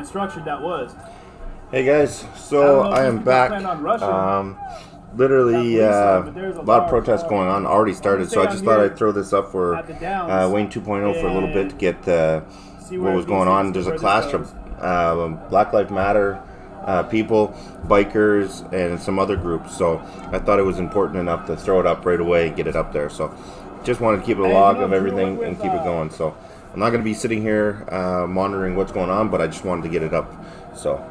structured that was. Hey guys, so I am back. Literally, a lot of protests going on already started, so I just thought I'd throw this up for Wayne 2.0 for a little bit to get what was going on. There's a clash of Black Lives Matter people, bikers, and some other groups, so I thought it was important enough to throw it up right away and get it up there. So just wanted to keep a log of everything and keep it going. So I'm not going to be sitting here monitoring what's going on, but I just wanted to get it up. So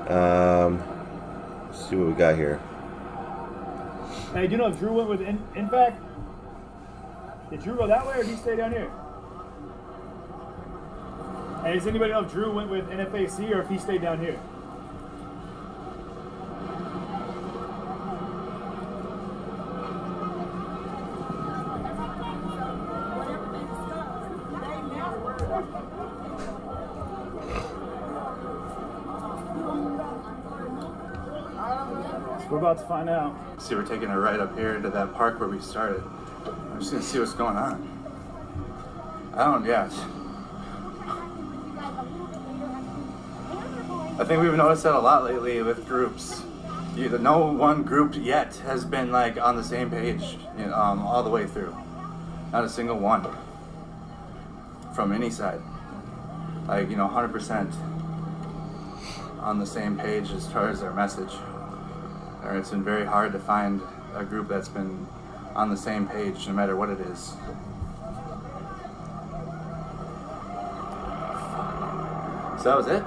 let's see what we got here. Hey, do you know if Drew went with InFact? Did Drew go that way or did he stay down here? Hey, does anybody know if Drew went with NFAC or if he stayed down here? We're about to find out. See, we're taking a ride up here into that park where we started. I'm just gonna see what's going on. I think we've noticed that a lot lately with groups. No one group yet has been like on the same page, all the way through. Not a single one from any side. Like 100% on the same page as far as their message. Or it's been very hard to find a group that's been on the same page, no matter what it is. So that was it?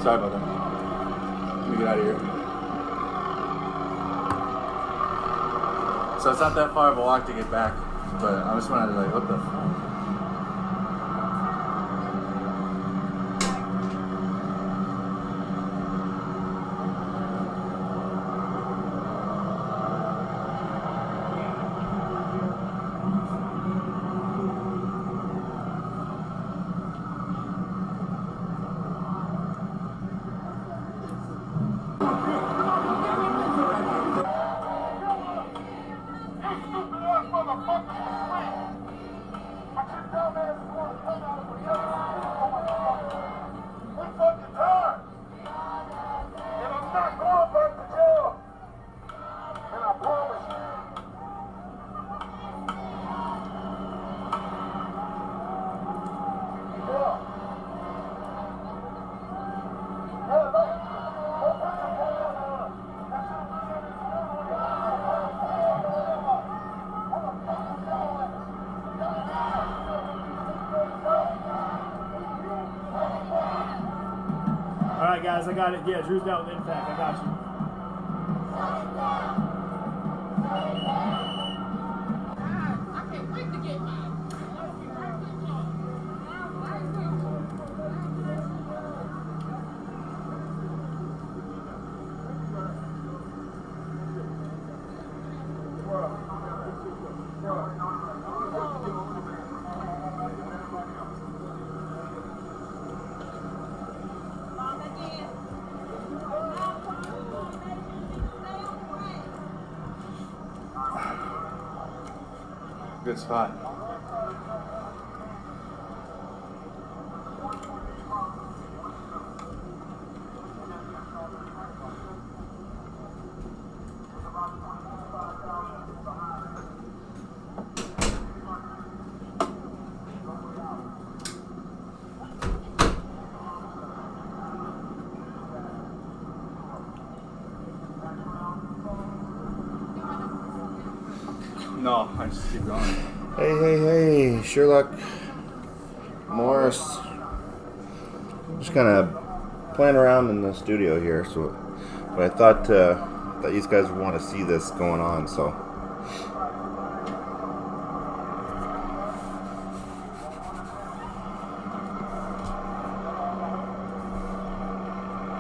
Sorry about that. Let me get out of here. So it's not that far of a walk to get back, but I just wanted to what the fuck? Alright guys, I got it. Yeah, Drew's down with InFact. I got you. I can't wait to get mine. Good spot. No, I just keep going. Hey, Sherlock Morris. Just kind of playing around in the studio here, but I thought that you guys would want to see this going on, so.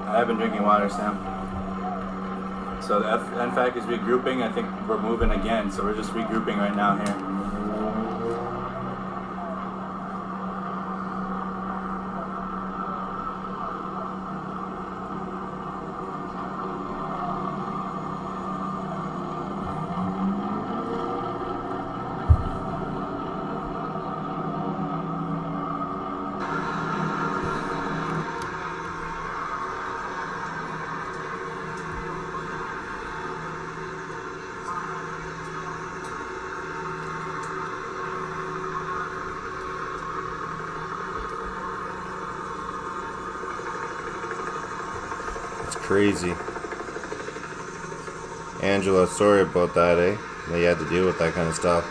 I have been drinking water, Sam. So the InFact is regrouping. I think we're moving again, so we're just regrouping right now here. It's crazy. Angela, sorry about that, eh? That you had to deal with that kind of stuff.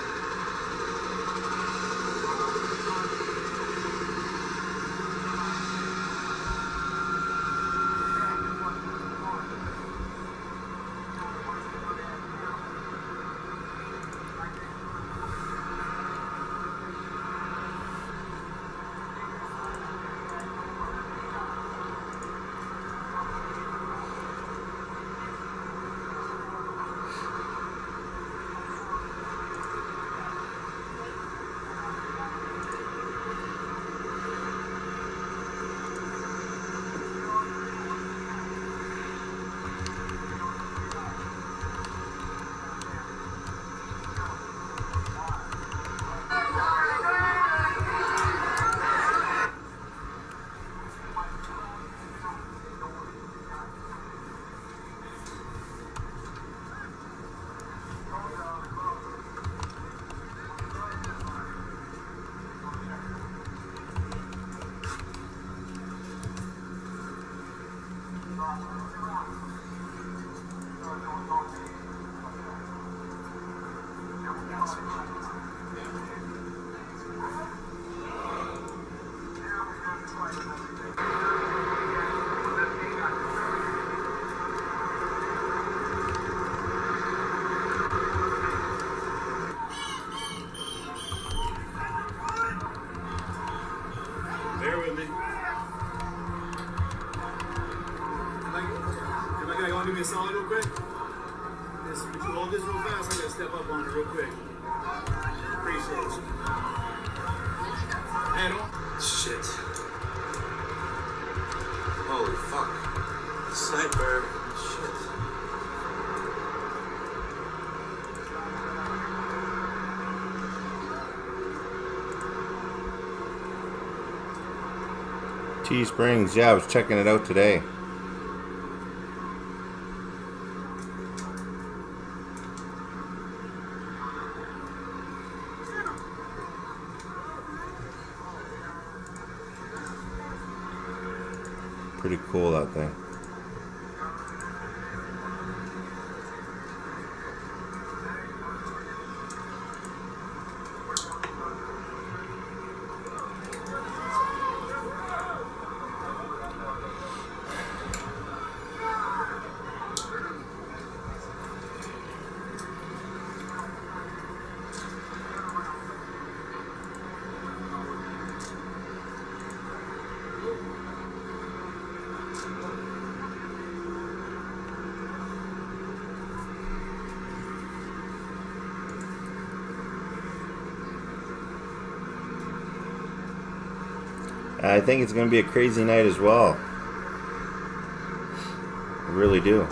Bear with me. Am I gonna do me a solid real quick? Just would you hold this real fast? I gotta step up on it real quick. Appreciate you. Head on. Shit. Holy fuck. Sniper. Shit. Teesprings, yeah, I was checking it out today. Pretty cool, that thing. I think it's going to be a crazy night as well. I really do.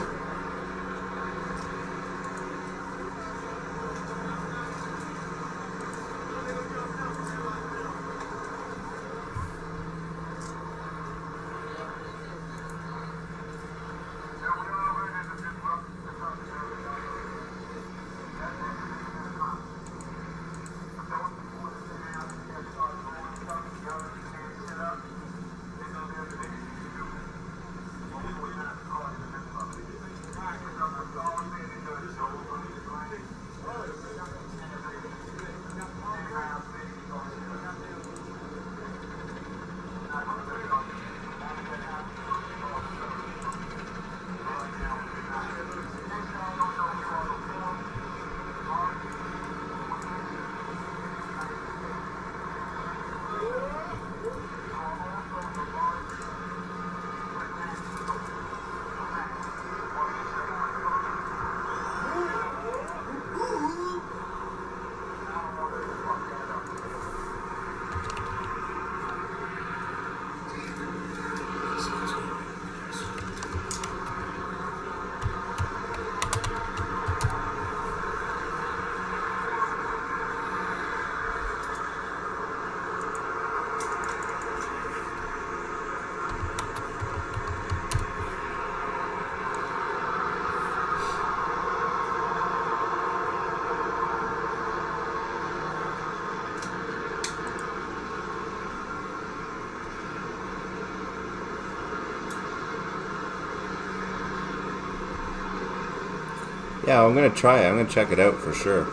Yeah, I'm gonna try it. I'm gonna check it out for sure.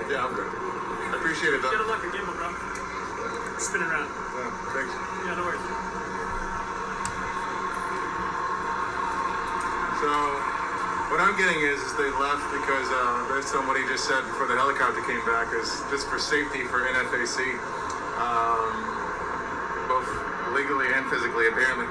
Yeah, I'm good. I appreciate it, though. Good luck again, bro. Spin around. Yeah, thanks. Yeah, no worries. So, what I'm getting is they left because there's somebody just said before the helicopter came back is just for safety for NFAC, both legally and physically, apparently.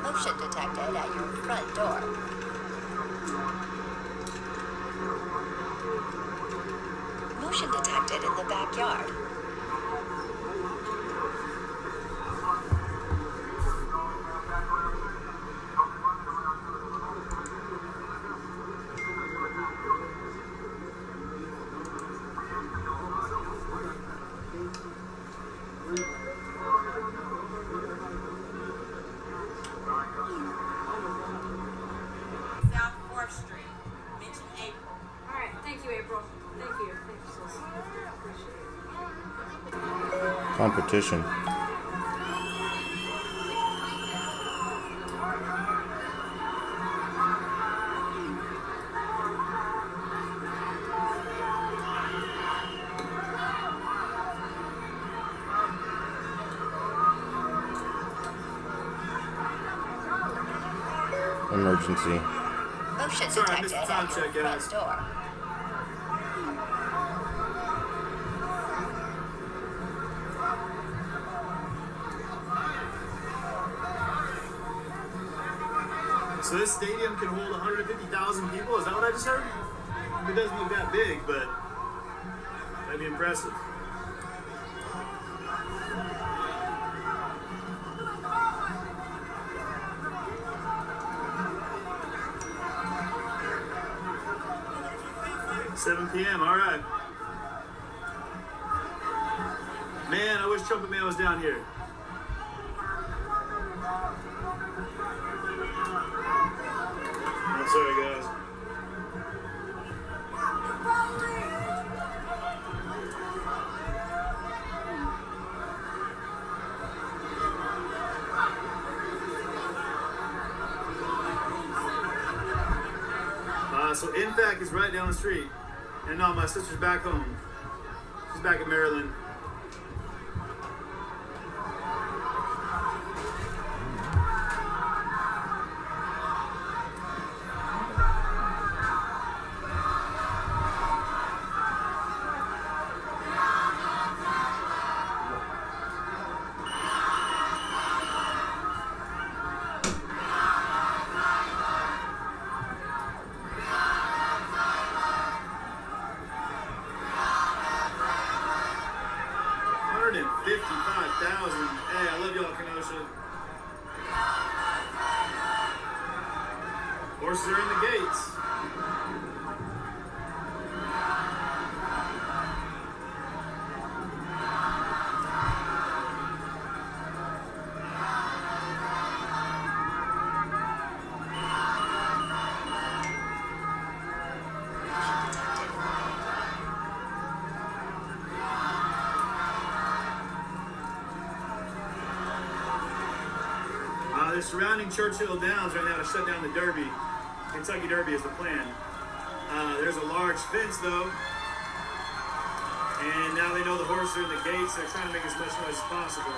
Motion detected at your front door. Motion detected in the backyard. South 4th Street. Mention April. All right, thank you, April. Thank you. Thank you, sis. Appreciate it. Competition. Emergency. Motion Sorry, I detected missed the at time your check, front guys. door. So this stadium can hold 150,000 people? Is that what I just heard? It doesn't look that big, but that'd be impressive. $7 p.m. All right. Man, I wish Trumpet Man was down here. I'm sorry, guys. So INFAC is right down the street. And no, my sister's back home. She's back in Maryland. Hey, I love y'all, Kenosha. Horses are in the gates. They're surrounding Churchill Downs right now to shut down the Derby. Kentucky Derby is the plan. There's a large fence though. And now they know the horses are in the gates. They're trying to make as much noise as possible.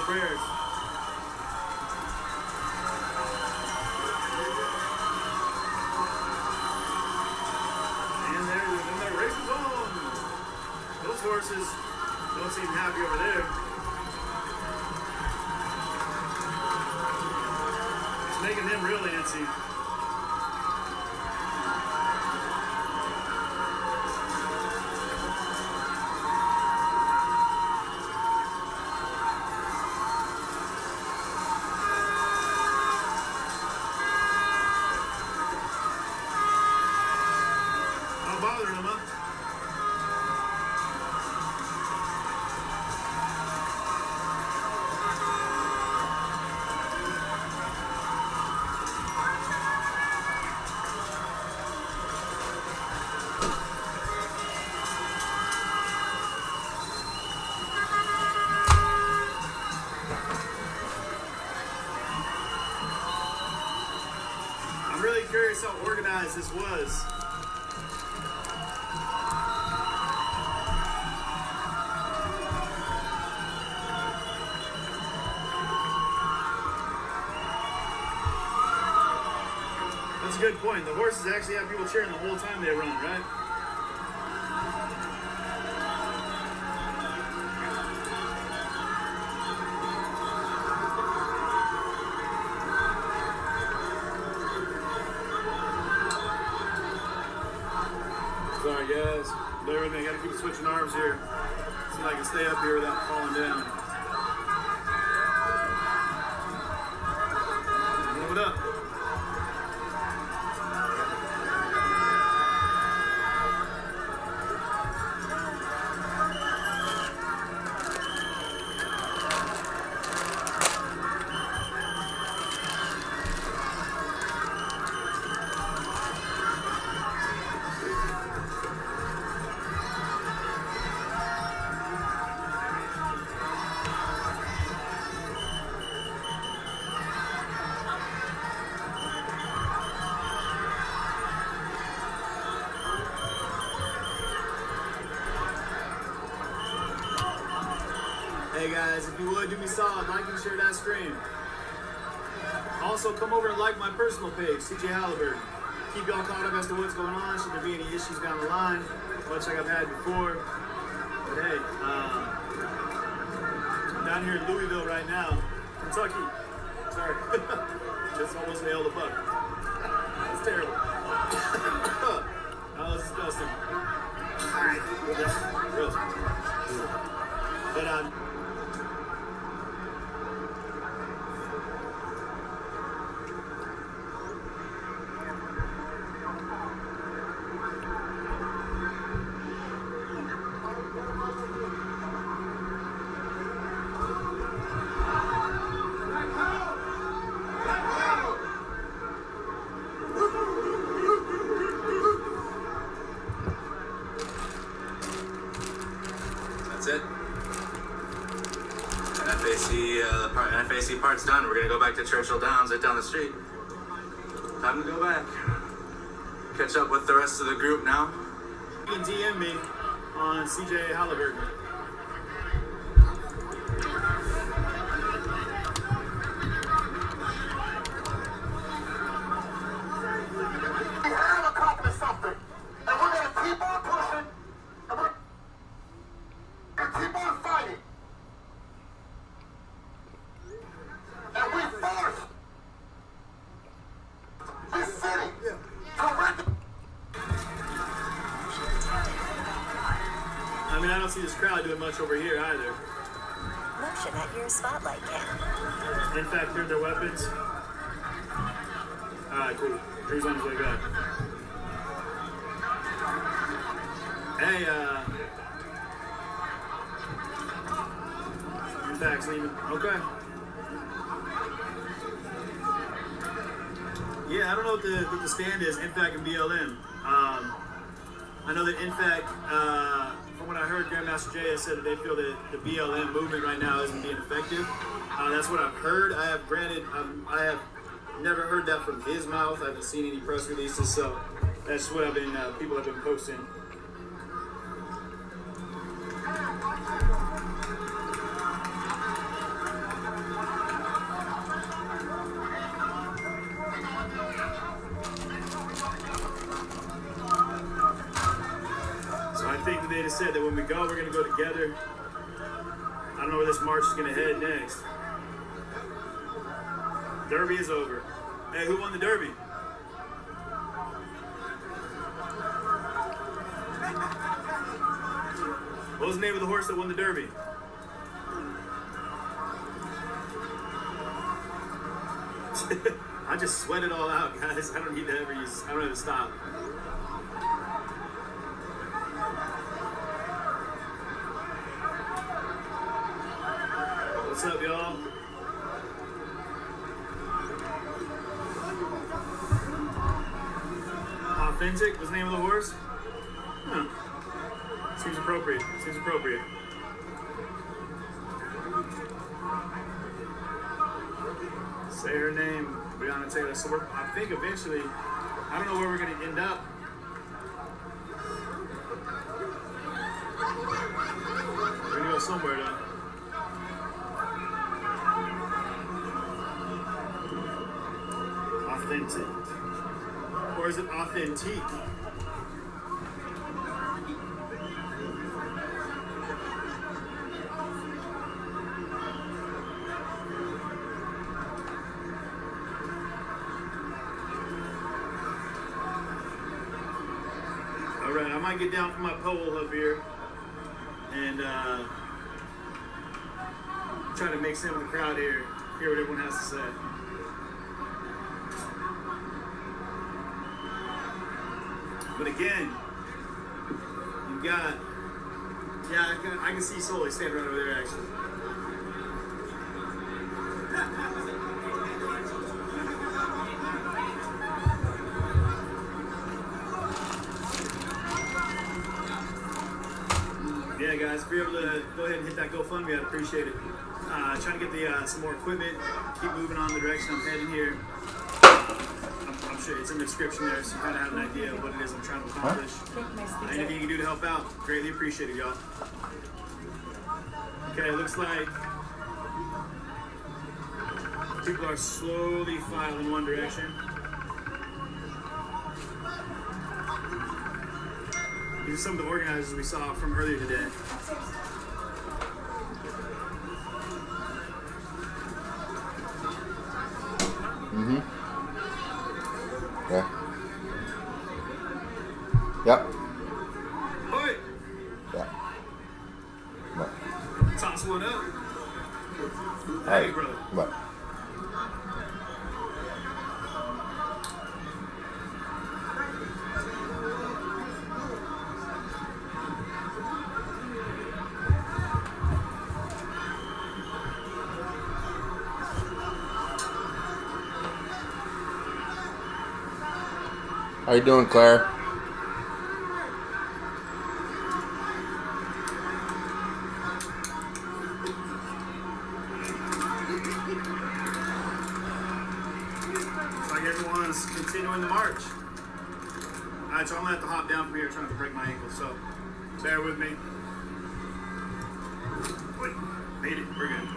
Prayers. And the race is on. Those horses don't seem happy over there. It's making them real antsy. I'm really curious how organized this was. That's a good point. The horses actually have people cheering the whole time they run, right? Sorry guys, bear with me, I gotta keep switching arms here. See if I can stay up here without falling down. Move it up. guys, if you would, do me solid, like and share that stream. Also, come over and like my personal page, CJ Halliburton. Keep y'all caught up as to what's going on. Should there be any issues down the line, much like I've had before. But hey, I'm down here in Louisville right now, Kentucky. Sorry, just almost nailed a buck. That's terrible. That was disgusting. Gross. But that's it. NFAC part's done. We're gonna go back to Churchill Downs right down the street. Time to go back. Catch up with the rest of the group now. you can DM me on CJ Halliburton. We have accomplished something, and we're going to keep on pushing, and we're going to keep on fighting. And we forced this city to recognize. I mean, I don't see this crowd doing much over here either. Motion at your spotlight cam. In fact, they're their weapons. Alright, cool. Here's on his way back. Hey, your facts, Lehman. Okay. Yeah, I don't know what the stand is, INFAC and BLM. I know that INFAC, from what I heard, Grandmaster Jay has said that they feel that the BLM movement right now isn't being effective. That's what I've heard. I have never heard that from his mouth. I haven't seen any press releases, so that's what people have been posting. So I think that they just said that when we go, we're going to go together. I don't know where this march is going to head next. Derby is over. Hey, who won the Derby? What was the name of the horse that won the Derby? I just sweat it all out, guys. I don't need to ever use. I don't have to stop. What's up, y'all? Authentic was the name of the horse? Huh. Seems appropriate. Seems appropriate. Say her name, Breonna Taylor. So I think eventually, I don't know where we're going to end up. We're going to go somewhere, though. Authentic. Or is it authentique? Alright, I might get down from my pole up here and try to mix in with the crowd here, hear what everyone has to say. But again, you got, yeah, I can see Sully standing right over there actually. Yeah, guys, if you're able to go ahead and hit that GoFundMe, I'd appreciate it. Trying to get some more equipment, keep moving on the direction I'm heading here. I'm sure it's in the description there, so you kind of have an idea of what it is I'm trying to accomplish. Anything you can do to help out, greatly appreciated, y'all. Okay, it looks like People are slowly filing one direction. These are some of the organizers we saw from earlier today. Yeah. Yep. Oi! Yeah. What? Toss one up. Hey, brother. what? How you doing, Claire? Looks like everyone's continuing the march. Alright, so I'm gonna have to hop down from here trying to break my ankle, so bear with me. Wait, made it, we're good.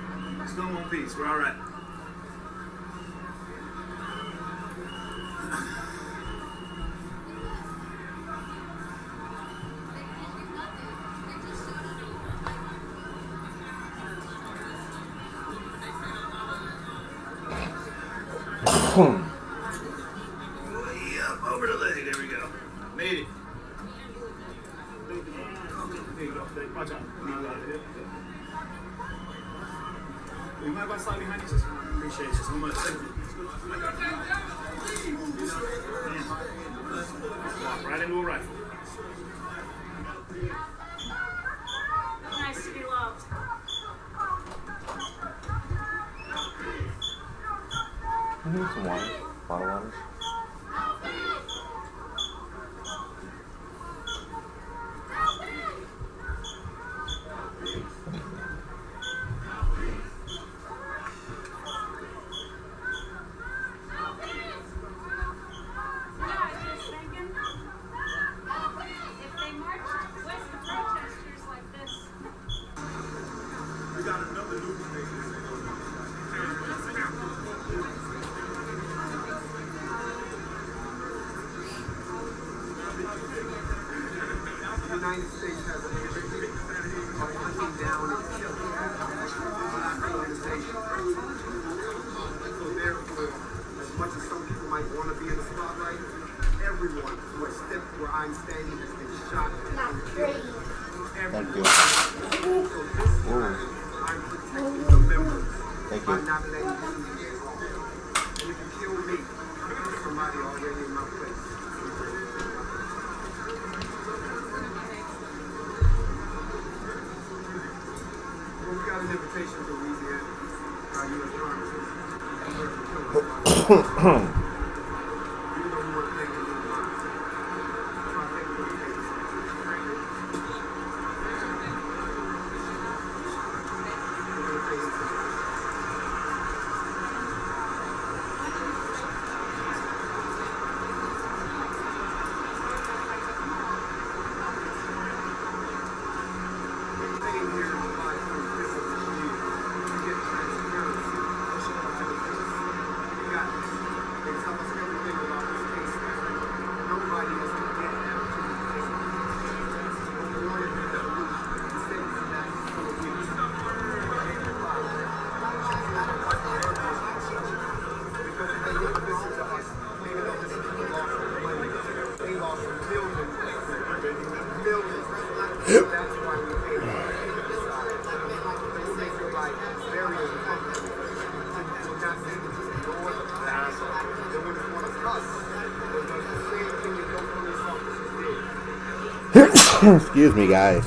Still in one piece, we're alright. Up over the leg. There we go. Made it. There you go. Watch out. You might want to slide behind you, sister. Appreciate you so much. Thank you. Right into a rifle. Nice to be loved. I need some water. Bottle water. If they marched with the protesters like this, We got another new The United States has a history of hunting down and killing black organizations. So therefore, as much as some people might want to be in the spotlight, everyone who has stepped where I'm standing has been shot and killed. Thank you. So this time, I'm protecting the members. Thank I'm you. not letting you do me wrong. And if you kill me, somebody already in my place. Well, we got an invitation to Louisiana. U.S. Army. Even though we weren't paying the little line. So I think we're going to pay this. We're going to pay this. Excuse me, guys.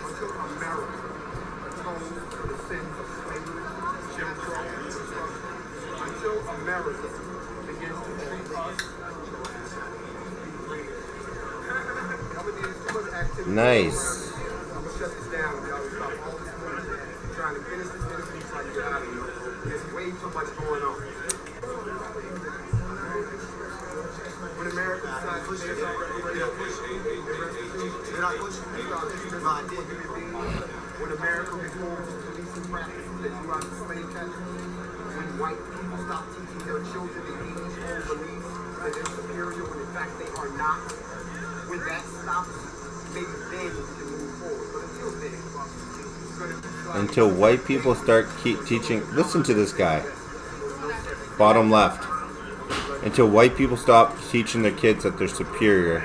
Until America atones for the sins of slavery America begins to treat us. Nice. I'm gonna shut this down. Y'all stop all this noise. I'm trying to finish this interview so I can get out of here. There's way too much going on. When America decides to take over, when America reforms policing practices that drew out the slave catchers, when white people stop teaching their children the age-old beliefs that they're superior when in fact they are not, when that stops, maybe then we can move forward. But until then, it's going to be Until white people start teaching. Listen to this guy. Bottom left. Until white people stop teaching their kids that they're superior.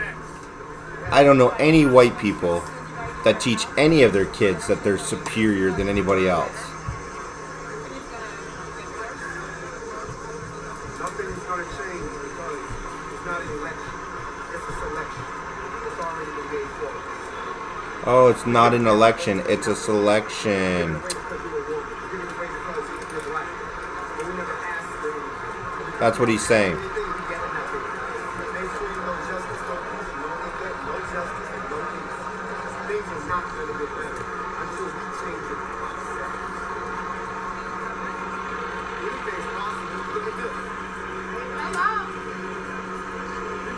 I don't know any white people that teach any of their kids that they're superior than anybody else. nothing is going to change because it's not an election. It's a selection. It's already been made for us. Oh, it's not an election. It's a selection. That's what he's saying.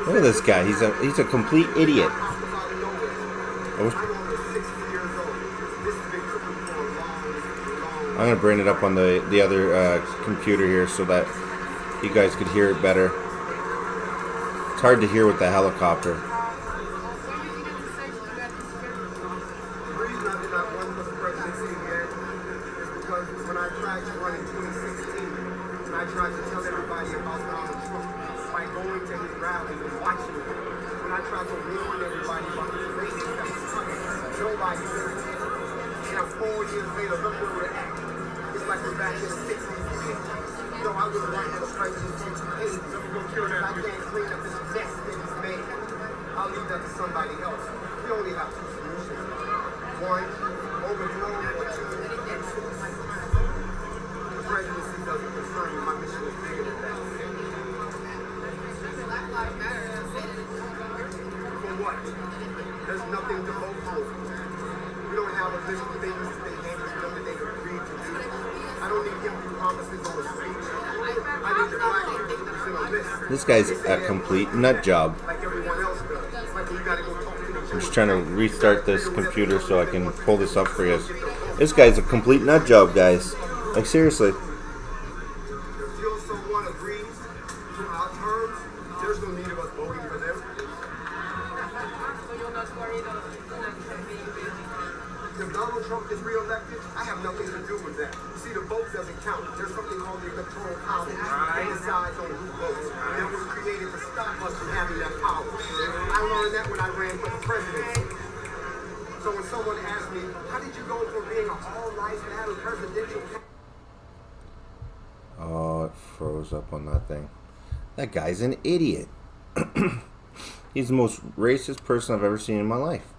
Look at this guy. He's a complete idiot. I'm gonna bring it up on the other computer here so that you guys could hear it better. It's hard to hear with the helicopter. The reason I did not run for the presidency again is because when I tried to run in 2016, and I tried to tell everybody about Donald Trump by going to his rally and watching him, when I tried to warn everybody about his racist that was coming, nobody listened. Now 4 years later, look where we're at. It's like we're back in the 60s. No, I wouldn't run for the presidency today because I can't clean up this mess that he's made. I'll leave that to somebody else. We only have two solutions. One, overthrow, or two, excellence. The presidency doesn't concern me. My mission is bigger than that. For what? There's nothing to vote for. We don't have a list of things that they gave us that they agreed to do. I don't need empty promises on a speech. I need the black people to sit on this. This guy's a complete nut job. Like everyone else does. Like you gotta go talk to the I'm just trying to restart this computer so I can pull this up for you. This guy's a complete nut job, guys. Like, seriously. Until someone agrees to our terms, there's no need of us voting for them. If Donald Trump is reelected, I have nothing to do with that. You see, the vote doesn't count. There's something called the electoral college that decides on who votes. And it was created to stop us from having that power. I learned that when I ran for the presidency. So when someone asks me, how did you go from being an all-life matter presidential candidate? Oh, it froze up on that thing. That guy's an idiot. He's the most racist person I've ever seen in my life.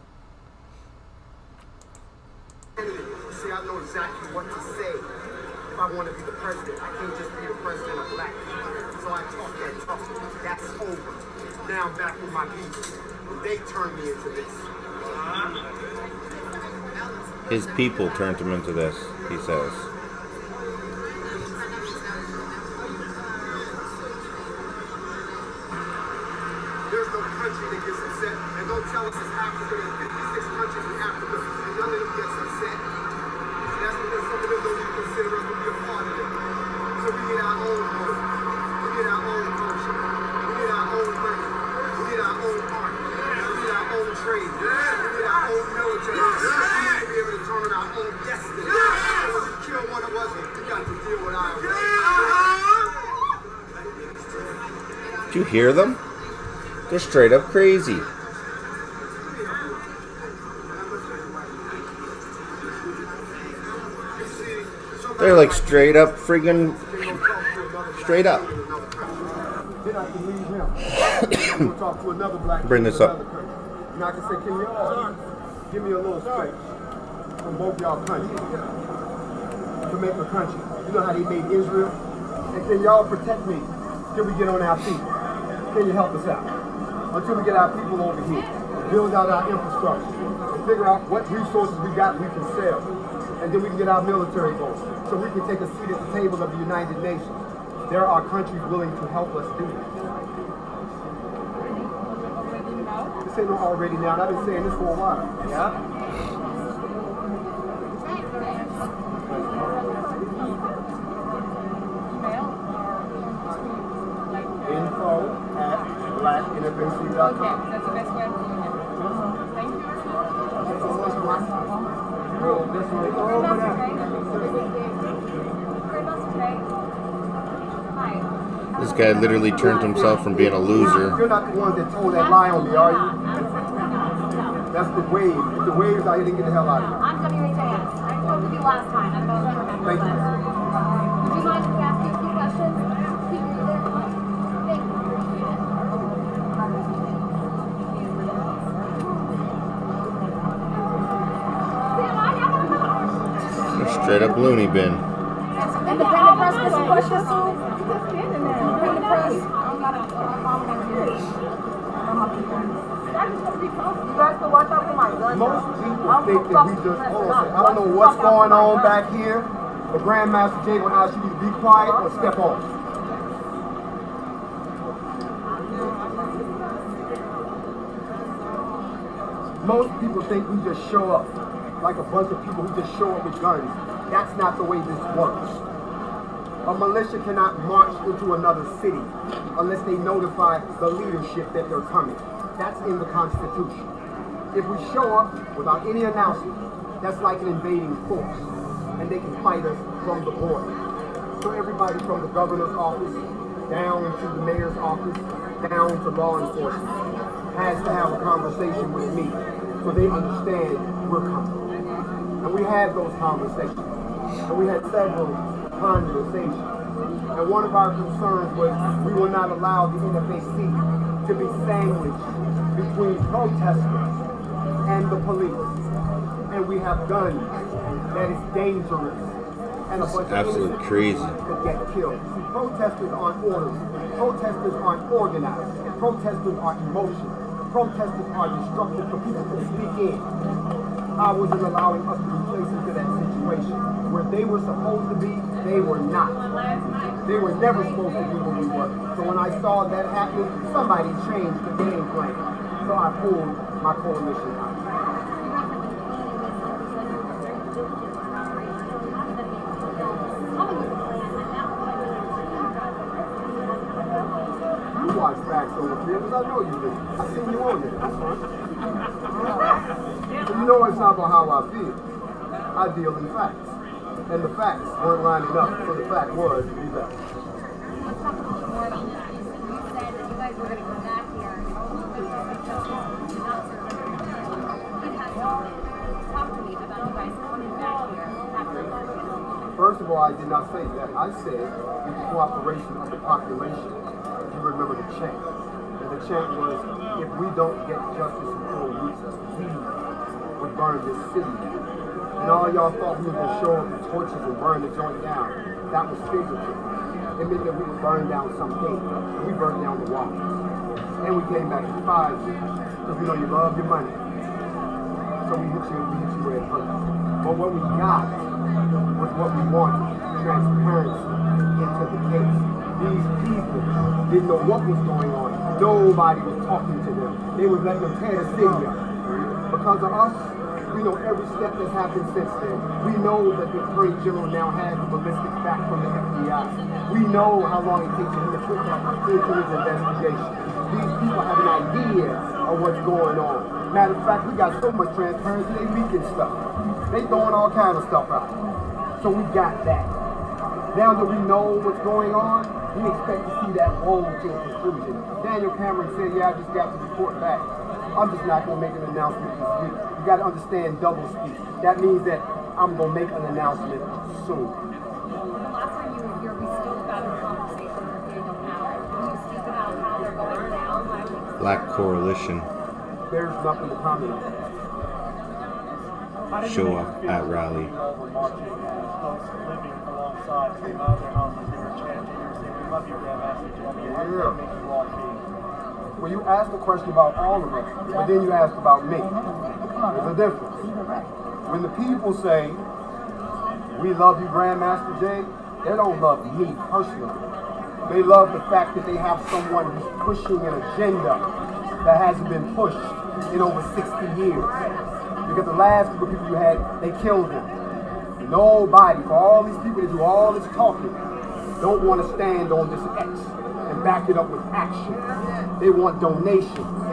See, I know exactly what to say if I want to be the president. I can't just be the president of black people. So I talk that talk. That's over. Now I'm back with my people. They turned me into this. His people turned him into this, he says. There's no country that gets upset. And don't tell us it's Africa. There's 56 countries in Africa. And none of them gets upset. That's because some of them don't even consider us to be a part of it. So we get our own work. We get our own culture. We get our own money. We get our own art. We get our own trade. We get our own military. We need to be able to turn on our own destiny. And when you kill one of us, you got to deal with our own. Did you hear them? They're straight up crazy. They're like straight up friggin' straight up. Then I can leave him. We'll talk to another black Bring this up. And I can say, can y'all give me a little space from both y'all countries to make a country? You know how they made Israel? And can y'all protect me till we get on our feet? Can you help us out? Until we get our people over here, build out our infrastructure, and figure out what resources we got we can sell. And then we can get our military going, so we can take a seat at the table of the United Nations. There are countries willing to help us do this. This ain't no already now, and I've been saying this for a while. Yeah? info@blacknfnc.com. Okay, that's the best way of doing it. Thank you. This guy literally turned himself from being a loser. You're not the one that told that lie on me, are you? That's the wave. If the waves out here, then get the hell out of here. I'm WHIS. I spoke with you last time. I don't know if you remember. Thank you. Would you mind if we ask you a few questions? Keep you there. Thank you. Straight up loony bin. Independent press for some questions too. Independent press. I'm not a you guys can watch out for my gun. Most people think that we just, I don't know what's going on back here, but Grandmaster Jay will ask you to be quiet or step off. Most people think we just show up like a bunch of people who just show up with guns. That's not the way this works. A militia cannot march into another city unless they notify the leadership that they're coming. That's in the Constitution. If we show up without any announcement, that's like an invading force, and they can fight us from the border. So everybody from the governor's office, down to the mayor's office, down to law enforcement, has to have a conversation with me so they understand we're coming. And we had those conversations, and we had several conversations. And one of our concerns was we will not allow the NFAC to be sandwiched between protesters and the police. And we have guns that is dangerous. And a bunch of absolutely crazy. Could get killed. See, protesters aren't orders. Protesters aren't organized. Protesters are emotional. Protesters are destructive for people to speak in. I wasn't allowing us to be placed into that situation. Where they were supposed to be, they were not. They were never supposed to be where we were. So when I saw that happen, somebody changed the game plan. So I pulled my coalition out. You watch Facts over here, because I know you do. I seen you on there. So you know it's not about how I feel. I deal in facts. And the facts weren't lining up, so the fact was, be back. Let's talk a little more about that. You said that you guys were going to come back here. Talk to me about you guys coming back here after. First of all, I did not say that. I said with the cooperation of the population. If you remember the chant. And the chant was, if we don't get justice in 4 weeks, we would burn this city down. And all y'all thought we were going to show up with torches and burn the joint down. That was figurative. It meant that we would burn down some hate. And we burned down the wall. And we came back in 5 years. Because we know you love your money. So we hit you where it hurt. But what we got was what we wanted. Transparency into the case. These people didn't know what was going on. Nobody was talking to them. They would let them tear the city up. Because of us, we know every step that happened since then. We know that the Attorney General now has the ballistics back from the FBI. We know how long it takes him to put that into his investigation. These people have an idea of what's going on. Matter of fact, we got so much transparency, they leaking stuff. They throwing all kind of stuff out. So we got that. Now that we know what's going on, we expect to see that roll to a conclusion. Daniel Cameron said, yeah, I just got the report back. I'm just not going to make an announcement this week. You got to understand double speak. That means that I'm going to make an announcement soon. The last time you were here, we still got a conversation with Daniel Cameron. Can you speak about how they're going down? Black Coalition. There's nothing to comment on. Show up at rally. Living alongside some other homes they were chanting love you, Grandmaster Jay. Yeah. Make you all see. Well, you asked a question about all of us, but then you asked about me. There's a difference. When the people say, we love you, Grandmaster Jay, they don't love me personally. They love the fact that they have someone who's pushing an agenda that hasn't been pushed in over 60 years. Because the last group of people you had, they killed him. Nobody, for all these people that do all this talking, don't want to stand on this X and back it up with action. They want donations.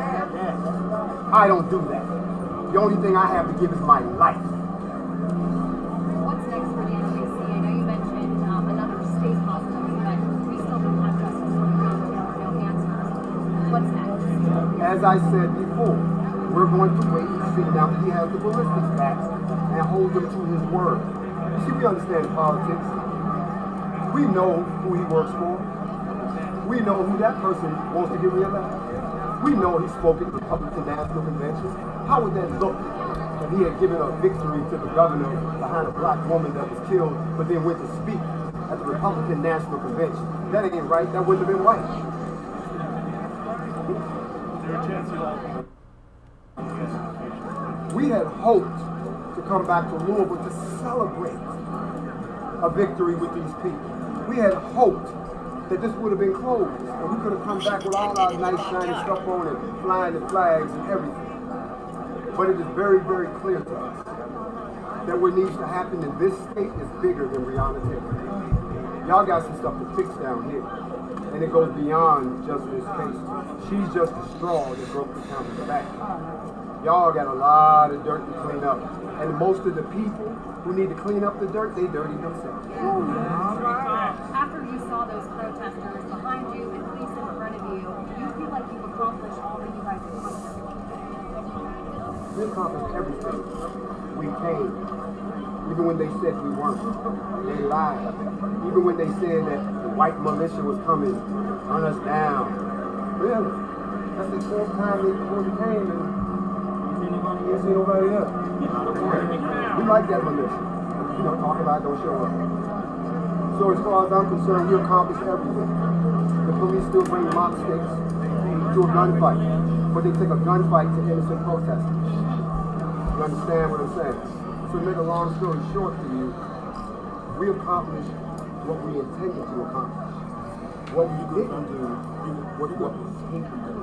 I don't do that. The only thing I have to give is my life. What's next for the NJC? I know you mentioned another state possibility, but we still don't have justice for the no answers. What's next? As I said before, we're going to wait and see now that he has the ballistics back and hold him to his word. You see, we understand politics. We know who he works for. We know who that person wants to get reelected. We know he spoke at the Republican National Convention. How would that look if he had given a victory to the governor behind a black woman that was killed, but then went to speak at the Republican National Convention? That ain't right. That wouldn't have been right. We had hoped to come back to Louisville to celebrate a victory with these people. We had hoped that this would have been closed and we could have come back with all our nice shiny stuff on and flying the flags and everything. But it is very, very clear to us that what needs to happen in this state is bigger than Breonna Taylor. Y'all got some stuff to fix down here. And it goes beyond just this case. She's just a straw that broke the camel's back. Y'all got a lot of dirt to clean up. And most of the people who need to clean up the dirt, they dirty themselves. After you saw those protesters behind you and police in front of you, do you feel like you've accomplished all that you guys have accomplished? We accomplished everything. We came. Even when they said we weren't. They lied. Even when they said that the white militia was coming to run us down. Really? That's the fourth time they came and you didn't see nobody else. We like that militia. You know, talk about it, don't show up. So as far as I'm concerned, we accomplished everything. The police still bring mob sticks to a gunfight, but they take a gunfight to innocent protesters. You understand what I'm saying? So to make a long story short to you, we accomplished what we intended to accomplish. What we didn't do was what we think we did.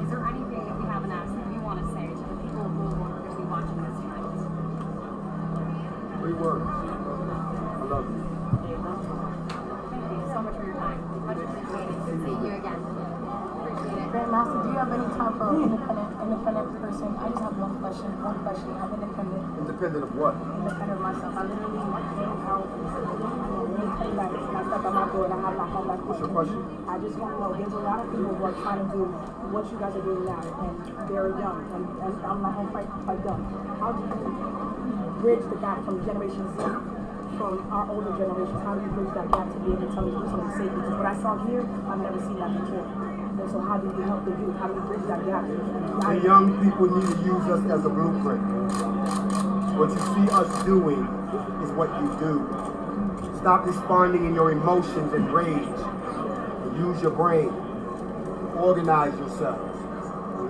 Is there anything that we haven't asked that you want to say to the people of Louisville who are going to be watching this tonight? 3 words. I love you. Thank you so much for your time. Much appreciated. Good seeing you again. Appreciate it. Grandmaster, do you have any time for an independent person? I just have one question. I'm independent. Independent of what? Independent of myself. I literally came out and I stepped on my door and I have my home back. What's your question? I just want to know, there's a lot of people who are trying to do what you guys are doing now, and they're young, and I'm not going to fight them. How do you bridge the gap from Generation Z, from our older generations? How do you bridge that gap to be able to tell me do something safe? Because what I saw here, I've never seen that before. And so how do you help the youth? How do you bridge that gap? The young people need to use us as a blueprint. What you see us doing is what you do. Stop responding in your emotions and rage. Use your brain. Organize yourselves.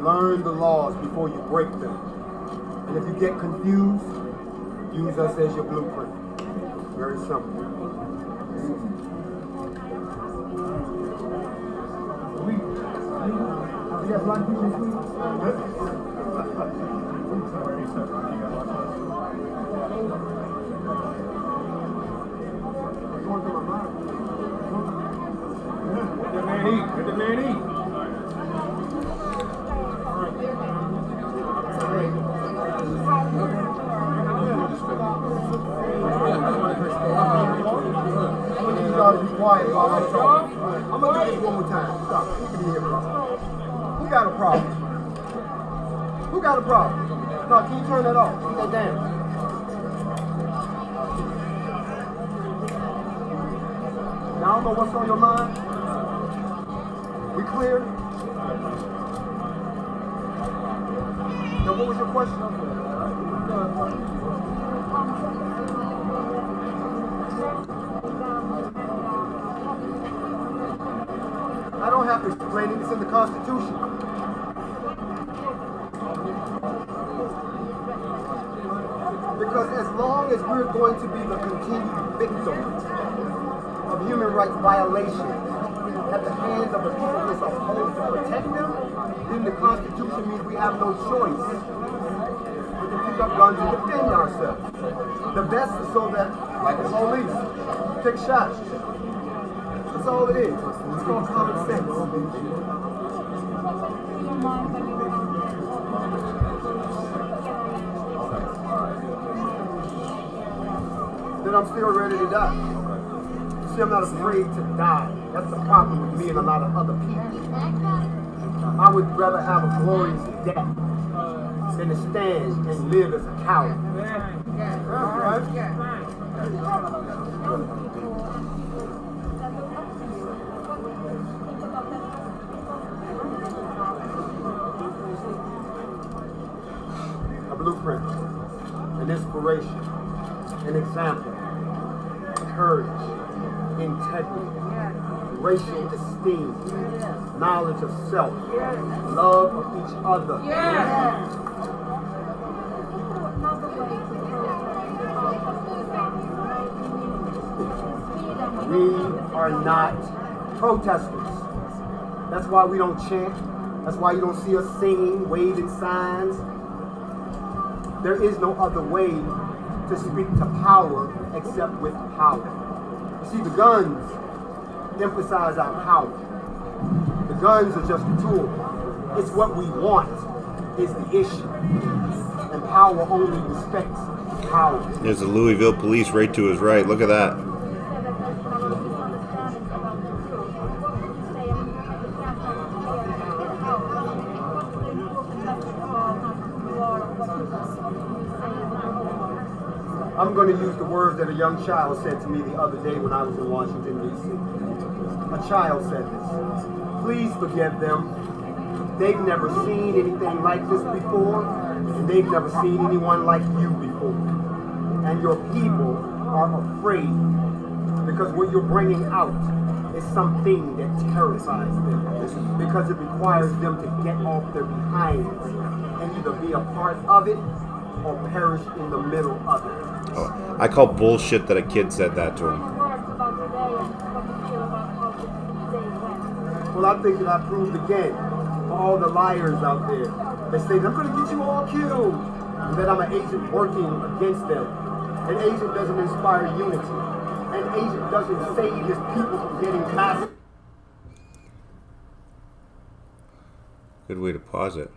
Learn the laws before you break them. And if you get confused, use us as your blueprint. Very simple. You got black people in Let the man eat. I'm gonna need y'all to be quiet while I'm talking. I'm gonna do this one more time. Stop. You can hear me. Who got a problem? Who got a problem? No, can you turn that off? Keep that down. Now I don't know what's on your mind. We clear? Now what was your question? not explaining. It's in the Constitution. Because as long as we're going to be the continued victims of human rights violations at the hands of the people we're supposed to protect them, then the Constitution means we have no choice but to pick up guns and defend ourselves. The best is so that, like the police, take shots. That's all it is. It's called common sense. Then I'm still ready to die. See, I'm not afraid to die. That's the problem with me and a lot of other people. I would rather have a glorious death than to stand and live as a coward. A blueprint, an inspiration, an example, courage, integrity, racial esteem, knowledge of self, love of each other. We are not protesters. That's why we don't chant. That's why you don't see us singing, waving signs. There is no other way to speak to power except with power. You see, the guns emphasize our power. The guns are just a tool. It's what we want is the issue. And power only respects power. There's the Louisville police right to his right. Look at that. I'm going to use the words that a young child said to me the other day when I was in Washington, D.C. A child said this. Please forgive them. They've never seen anything like this before, and they've never seen anyone like you before. And your people are afraid because what you're bringing out is something that terrifies them, because it requires them to get off their behinds and either be a part of it or perish in the middle of it. Oh, I call bullshit that a kid said that to him. Well, I think that I proved again for all the liars out there that say, I'm going to get you all killed, and that I'm an agent working against them. An agent doesn't inspire unity. An agent doesn't save his people from getting massacred. Good way to pause it.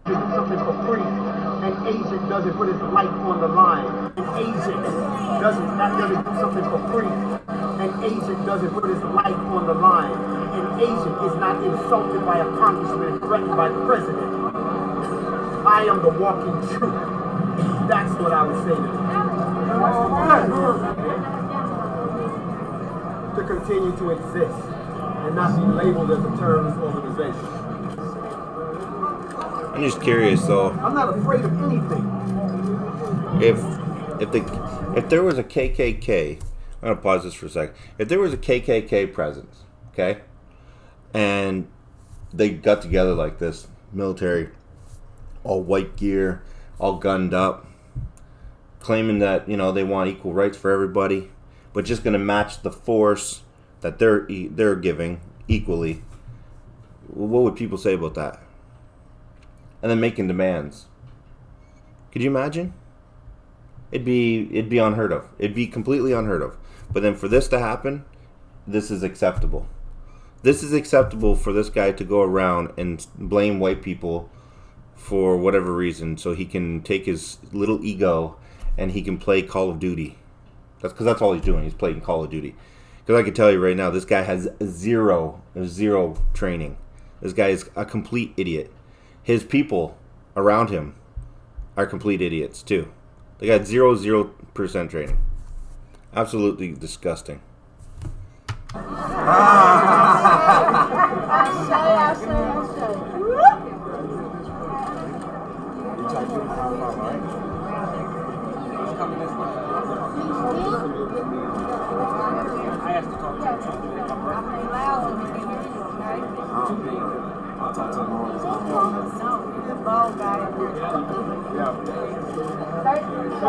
Do something for free. An agent doesn't put his life on the line. An agent doesn't do something for free. An agent doesn't put his life on the line. An agent is not insulted by a congressman and threatened by the president. I am the walking truth. That's what I would say to them. To continue to exist and not be labeled as a terrorist organization. I'm just curious though. I'm not afraid of anything. If there was a KKK, I'm gonna pause this for a second. If there was a KKK presence, okay, and they got together like this, military, all white gear, all gunned up, claiming that they want equal rights for everybody, but just gonna match the force that they're giving equally. What would people say about that? And then making demands. Could you imagine? It'd be unheard of. It'd be completely unheard of. But then for this to happen, this is acceptable. This is acceptable for this guy to go around and blame white people for whatever reason, so he can take his little ego and he can play Call of Duty. That's because that's all he's doing. He's playing Call of Duty. Because I can tell you right now, this guy has zero training. This guy is a complete idiot. His people around him are complete idiots too. They got 0% training. Absolutely disgusting. I asked to talk to you. Hey,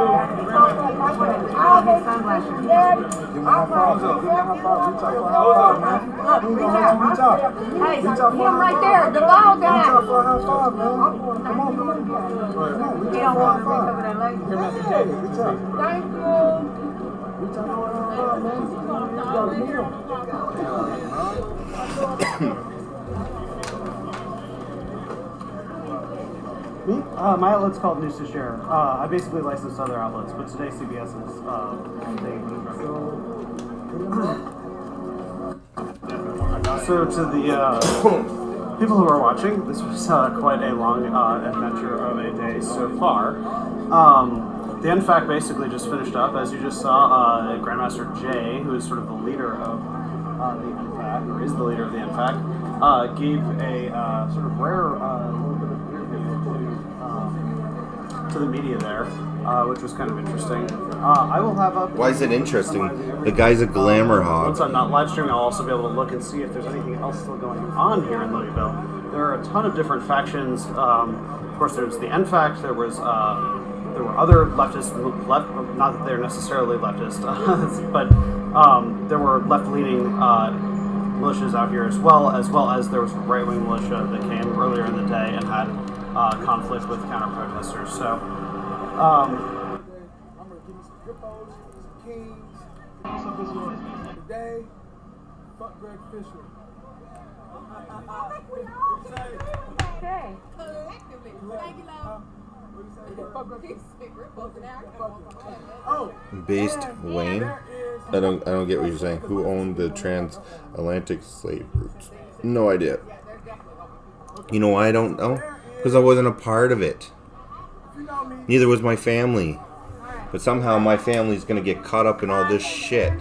him right there, the ball guy. Come on. You don't want to reach over there later. Thank you. My outlet's called News to Share. I basically license other outlets, but today CBS is So to the people who are watching, this was quite a long adventure of a day so far. The NFAC basically just finished up, as you just saw. Grandmaster Jay, who is sort of the leader of the NFAC, or is the leader of the NFAC, gave a sort of rare little bit of interview to the media there, which was kind of interesting. I will have up. Why is it interesting? The guy's a glamour hog. Once I'm not live streaming, I'll also be able to look and see if there's anything else still going on here in Louisville. There are a ton of different factions. Of course, there's the NFAC. There were other leftists, not that they're necessarily leftist, but there were left-leaning militias out here as well as there was a right-wing militia that came earlier in the day and had conflict with counter-protesters. So, I'm gonna give you some hippos, some kings, today, fuck Greg Fisher. Okay. Oh, Based Wayne? I don't get what you're saying. Who owned the transatlantic slave routes? No idea. You know why I don't know? Because I wasn't a part of it. Neither was my family. But somehow my family's going to get caught up in all this shit.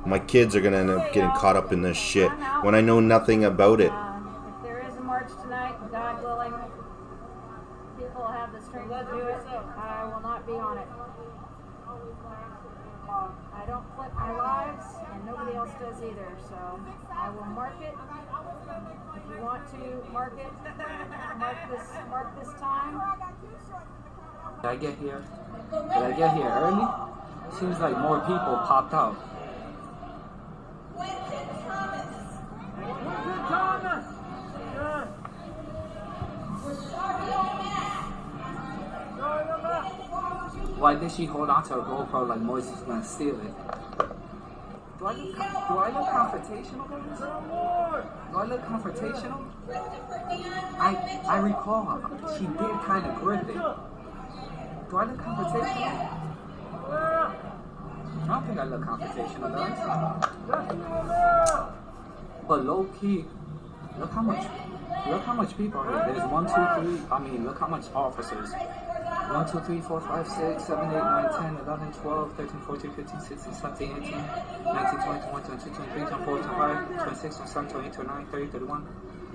My kids are going to end up getting caught up in this shit when I know nothing about it. If there is a march tonight, God willing, people will have the strength to do it. I will not be on it. I don't flip my lives, and nobody else does either. So I will mark it. If you want to mark it, mark this time. Did I get here early? Seems like more people popped out. Why did she hold on to her GoPro like Moise was gonna steal it? Do I look confrontational? Do I look confrontational? I recall she did kind of grip it. Do I look confrontational? I don't think I look confrontational, guys. But low key, look how much people are here. There's 1, 2, 3. I mean, look how much officers. 1, 2, 3, 4, 5, 6, 7, 8, 9, 10, 11, 12, 13, 14, 15, 16, 17, 18, 19, 20, 21, 22, 23, 24, 25, 26, 27, 28, 29, 30, 31,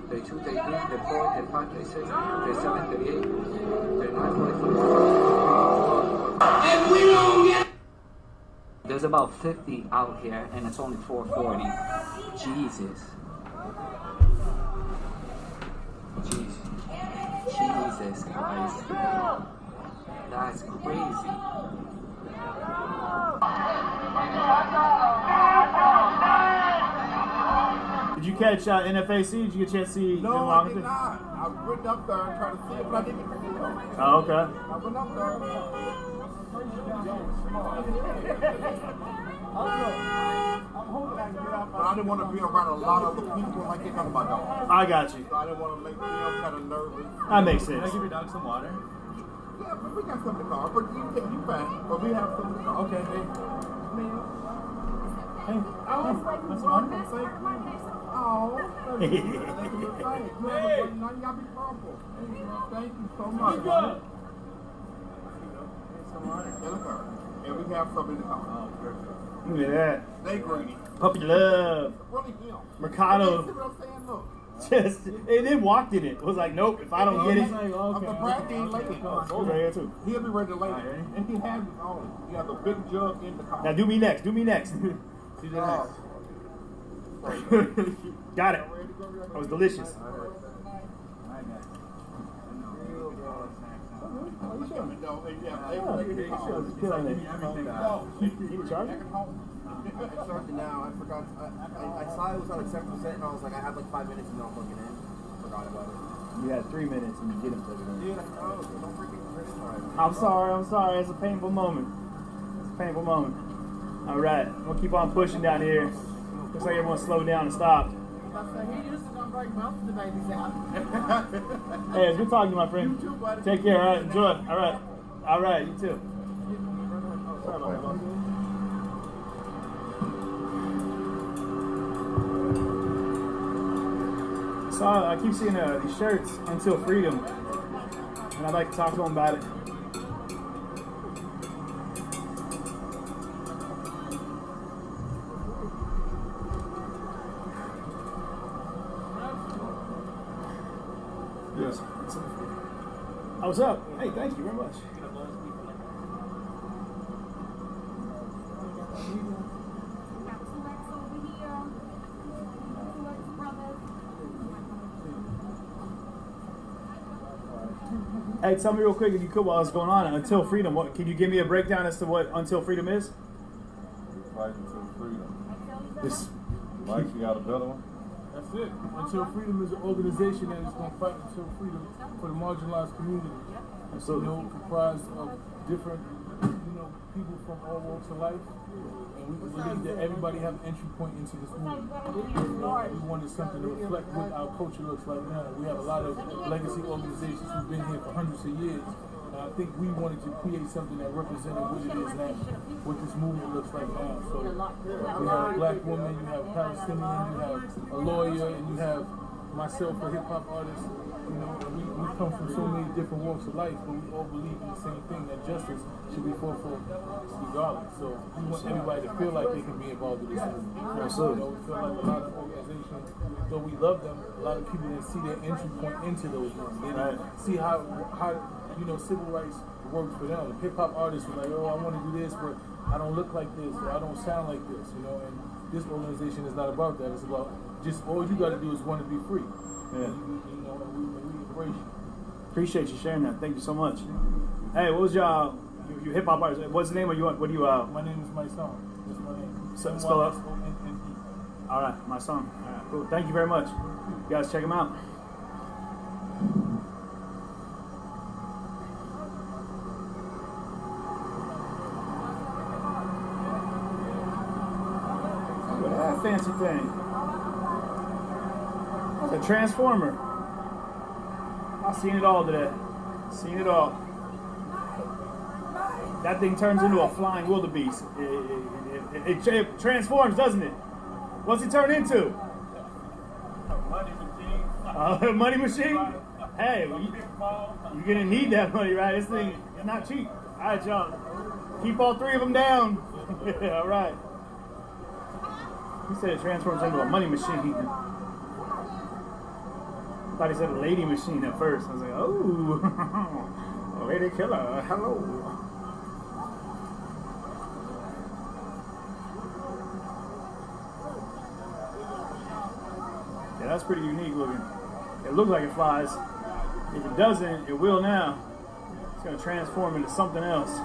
32, 33, 34, 35, 36, 37, 38, 39, 40, 41. And we don't get. There's about 50 out here, and it's only 440. Jesus, guys. That's crazy. Did you catch NFAC? Did you get a chance to see? no, I did not. I went up there and tried to see it, but I didn't see it. Oh, okay. I went up there. But I didn't want to be around a lot of the people like they're talking about dogs. I got you. So I didn't want to make them kind of nervous. That makes sense. Can I give your dog some water? Yeah, but we got some in the car. But you fine. But we have some in the car. Okay, hey. Hey, that's wonderful. Oh, thank you. Y'all be careful. Thank you so much. And we have some in the car. Oh, perfect. Look at that. They greedy. Puppy love. Really him. Mercado. See what I'm saying? Look. Just, it then walked in it. It was like, nope, if I don't get it. Okay, too. He'll be ready to lay it. And he has his own. He has a big jug in the car. Now do me next. Do me next. Got it. That was delicious. you chilling? Just killing it. You charging? I started now. I forgot. I saw it was on like 7%, and I was like, I have like 5 minutes, and now I'm plugging in. Forgot about it. You had 3 minutes, and you didn't plug it in. Dude, I know. Don't freaking criticize. I'm sorry. It's a painful moment. It's a painful moment. All right, we'll keep on pushing down here. Looks like everyone slowed down and stopped. Hey, it's good talking to you, my friend. Take care, all right? Enjoy. All right, you too. Sorry about that, man. So I keep seeing these shirts, Until Freedom, and I'd like to talk to them about it. Yes. Oh, what's up? Hey, thank you very much. Hey, tell me real quick, if you could, while it's going on, Until Freedom, what, can you give me a breakdown as to what Until Freedom is? Fighting until freedom. This, Mike, you got a better one? That's it. Until Freedom is an organization that is going to fight until freedom for the marginalized community. Absolutely. You know, comprised of different, people from all walks of life. And we believe that everybody have an entry point into this movement. We wanted something to reflect what our culture looks like now. We have a lot of legacy organizations who've been here for hundreds of years. And I think we wanted to create something that represented what it is now, what this movement looks like now. So you have a black woman, you have a Palestinian, you have a lawyer, and you have myself, a hip-hop artist. You know, and we come from so many different walks of life, but we all believe in the same thing, that justice should be fought for regardless. So we want everybody to feel like they can be involved in this movement. Absolutely. We feel like a lot of organizations, though we love them, a lot of people didn't see their entry point into those ones. They didn't see how civil rights worked for them. Hip-hop artists were like, oh, I want to do this, but I don't look like this, or I don't sound like this, and this organization is not about that. It's about just all you got to do is want to be free. Yeah. We embrace you. Appreciate you sharing that. Thank you so much. Hey, what was your hip hop artist? What's the name of you? What do you? My name is My Song. That's my name. Spell out. All right, My Song. All right, cool. Thank you very much. You guys check him out. Look at that fancy thing. The Transformer. I've seen it all today. Seen it all. That thing turns into a flying wildebeest. It transforms, doesn't it? What's it turn into? Money machine. A money machine? Hey, you're gonna need that money, right? This thing is not cheap. All right, y'all. Keep all three of them down. All right. He said it transforms into a money machine. I thought he said a lady machine at first. I was like, oh, lady killer, hello. Yeah, that's pretty unique looking. It looks like it flies. If it doesn't, it will now. It's going to transform into something else.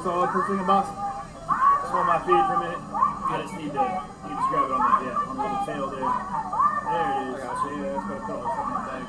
Solid first thing about just on my feed for a minute. I just need to grab it on that, on the little tail there. There it is. I got you. Yeah, that's what I put all the stuff in the bag.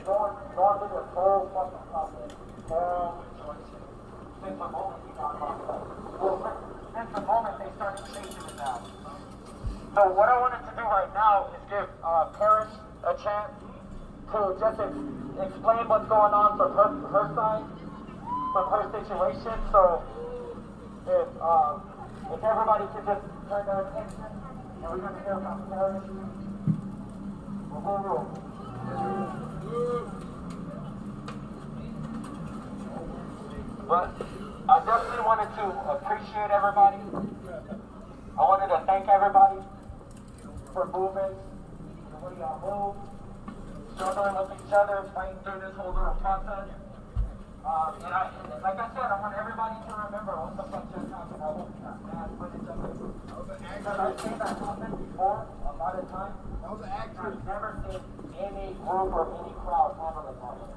going through this whole fucking process, whole situation, since the moment he got locked up. Well, since the moment they started chasing him down. So what I wanted to do right now is give parents a chance to just explain what's going on from her side, from her situation. So if everybody could just turn their attention, and we're going to hear from parents. We'll go roll. But I definitely wanted to appreciate everybody. I wanted to thank everybody for moving the way y'all move, struggling with each other, fighting through this whole little process. Like I said, I want everybody to remember what the fuck just happened. I hope that bad footage of it. Because I've seen that happen before a lot of times. That was an actor. I've never seen any group or any crowd handle it that way.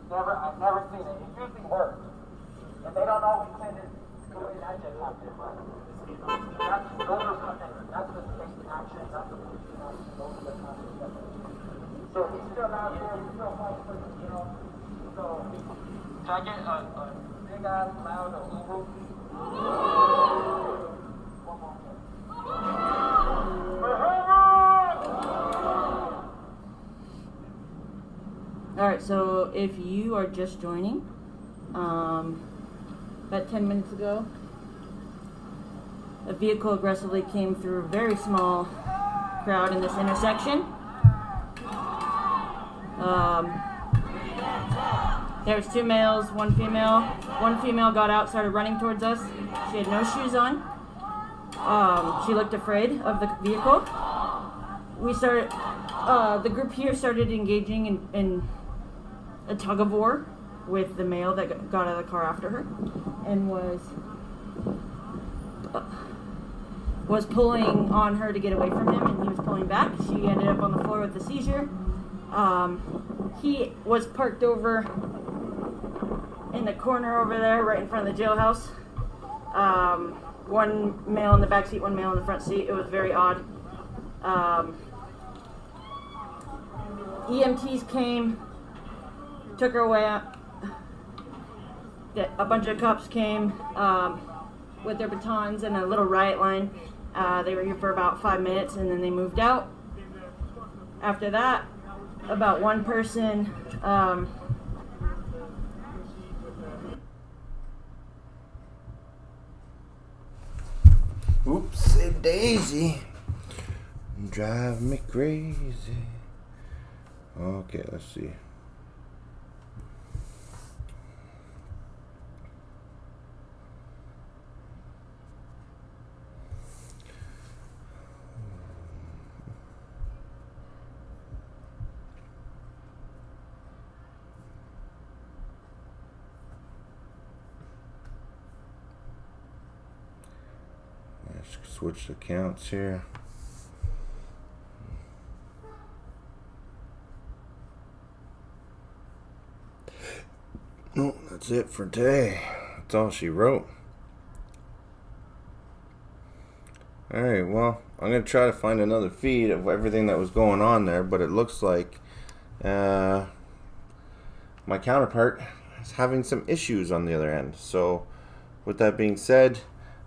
I've never seen it. It's usually worse. And they don't always send it the way that just happened. But those are something. That's the state action. That's the police action. Those are the kind of stuff. So he's still out there. He's still fighting for the, you know. So, can I get a big ass loud Uhuru? One more time. Alright, so if you are just joining, about 10 minutes ago, a vehicle aggressively came through a very small crowd in this intersection. There was 2 males, 1 female. 1 female got out, started running towards us. She had no shoes on. She looked afraid of the vehicle. We started, the group here started engaging in a tug of war with the male that got out of the car after her and was pulling on her to get away from him, and he was pulling back. She ended up on the floor with a seizure. He was parked over in the corner over there, right in front of the jailhouse. 1 male in the back seat, 1 male in the front seat. It was very odd. EMTs came, took her away. A bunch of cops came with their batons and a little riot line. They were here for about 5 minutes and then they moved out. After that, about 1 person Oopsie daisy, drive me crazy. Okay, let's see. Let's switch accounts here. No, that's it for today. That's all she wrote. Alright, well, I'm going to try to find another feed of everything that was going on there, but it looks like my counterpart is having some issues on the other end. So, with that being said,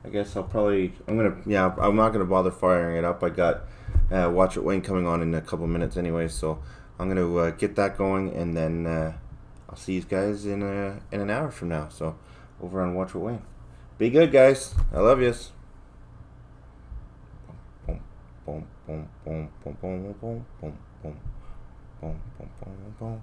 I guess I'm not going to bother firing it up. I got Watch It Wayne coming on in a couple minutes anyway, so I'm going to get that going, and then I'll see you guys in an hour from now. So, over on Watch It Wayne. Be good, guys. I love yous. Boom, boom, boom, boom, boom, boom, boom, boom, boom, boom, boom, boom, boom.